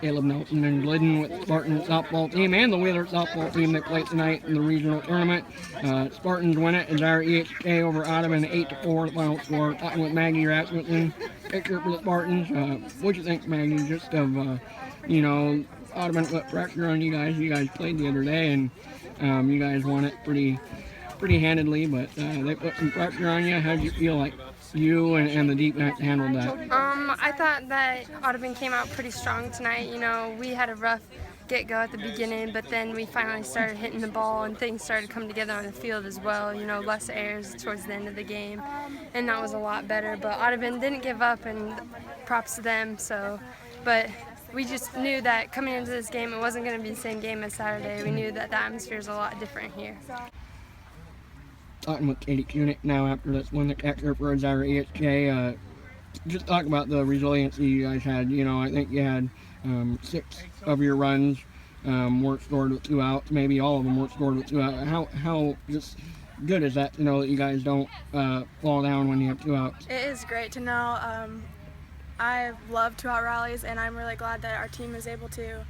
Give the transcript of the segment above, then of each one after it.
Caleb Nelson and Glidden with the Spartans softball team and the Wheeler softball team that played tonight in the regional tournament. Spartans win it. Exira-EHK over Audubon 8-4, the final score. Talking with Maggie Rasmussen, pitcher for the Spartans. What do you think, Maggie, just of, Audubon put pressure on you guys? You guys played the other day and you guys won it pretty handedly, but they put some pressure on you. How did you feel like you and the defense handled that? I thought that Audubon came out pretty strong tonight. We had a rough get-go at the beginning, but then we finally started hitting the ball and things started to come together on the field as well. Less errors towards the end of the game, and that was a lot better. But Audubon didn't give up, and props to them. But we just knew that coming into this game, it wasn't going to be the same game as Saturday. We knew that the atmosphere is a lot different here. Talking with Katie Kunick now after this win, the catcher for Exira-EHK. Just talk about the resiliency you guys had. I think you had 6 of your runs weren't scored with 2 outs. Maybe all of them weren't scored with 2 outs. How just good is that to know that you guys don't fall down when you have 2 outs? It is great to know. I love 2-out rallies, and I'm really glad that our team is able to,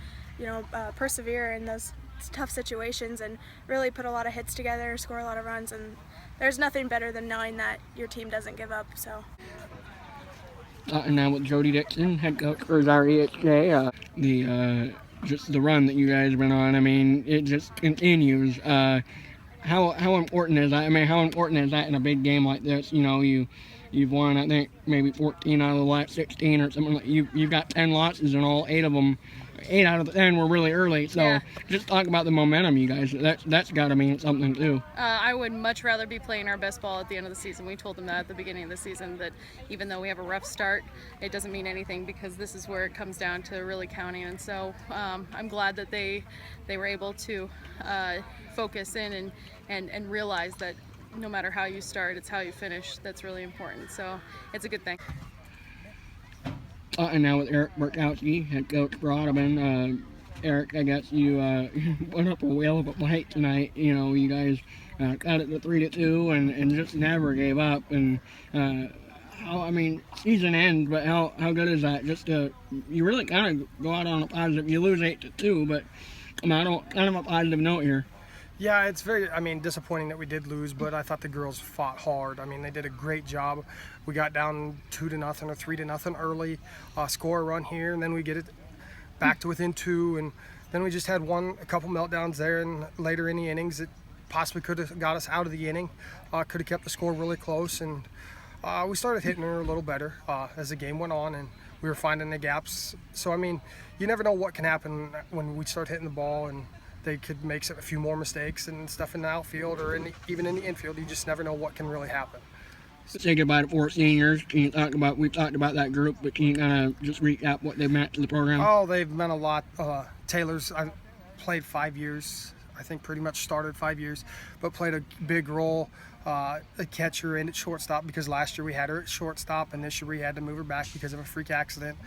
persevere in those tough situations and really put a lot of hits together, score a lot of runs, and there's nothing better than knowing that your team doesn't give up. So. And now with Jody Dixon, head coach for EHK, just the run that you guys went on. I mean, it just continues. How important is that? I mean, how important is that in a big game like this? You've won, I think, maybe 14 out of the last 16 or something. You've got 10 losses, and all 8 out of the 10 were really early. So yeah. Just talk about the momentum, you guys. That's got to mean something too. I would much rather be playing our best ball at the end of the season. We told them that at the beginning of the season, that even though we have a rough start, it doesn't mean anything, because this is where it comes down to really counting. And so I'm glad that they were able to focus in and realize that no matter how you start, it's how you finish that's really important. So it's a good thing. And now with Eric Burkowski, head coach for Audubon. Eric, I guess you put up a whale of a fight tonight. You guys got it to 3-2 and just never gave up. And season ends, but how good is that? You really kind of go out on a positive. You lose 8-2, but kind of a positive note here. Yeah, it's very, disappointing that we did lose, but I thought the girls fought hard. They did a great job. We got down 2-0 or 3-0 early, score a run here, and then we get it back to within 2, and then we just had a couple meltdowns there, and later in the innings that possibly could have got us out of the inning, could have kept the score really close, and we started hitting her a little better as the game went on, and we were finding the gaps. So, you never know what can happen when we start hitting the ball, and they could make a few more mistakes and stuff in the outfield or even in the infield. You just never know what can really happen. Say goodbye to 4 seniors. We've talked about that group, but can you kind of just recap what they've meant to the program? Oh, they've meant a lot. Taylor's, I played 5 years. I think pretty much started 5 years, but played a big role. A catcher and at shortstop, because last year we had her at shortstop, and this year we had to move her back because of a freak accident.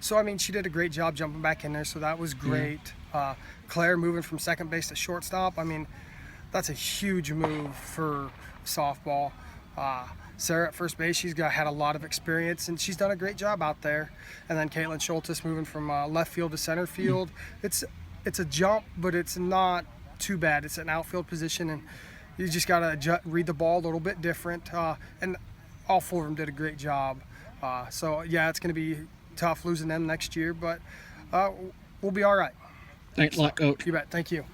So, she did a great job jumping back in there, so that was great. Claire moving from second base to shortstop, that's a huge move for softball. Sarah at first base, she's had a lot of experience, and she's done a great job out there. And then Caitlin Schultes moving from left field to center field. It's a jump, but it's not too bad. It's an outfield position, and you just got to read the ball a little bit different. And all 4 of them did a great job. So, yeah, it's going to be tough losing them next year, but we'll be all right. Thanks a lot, Coach. You bet. Thank you.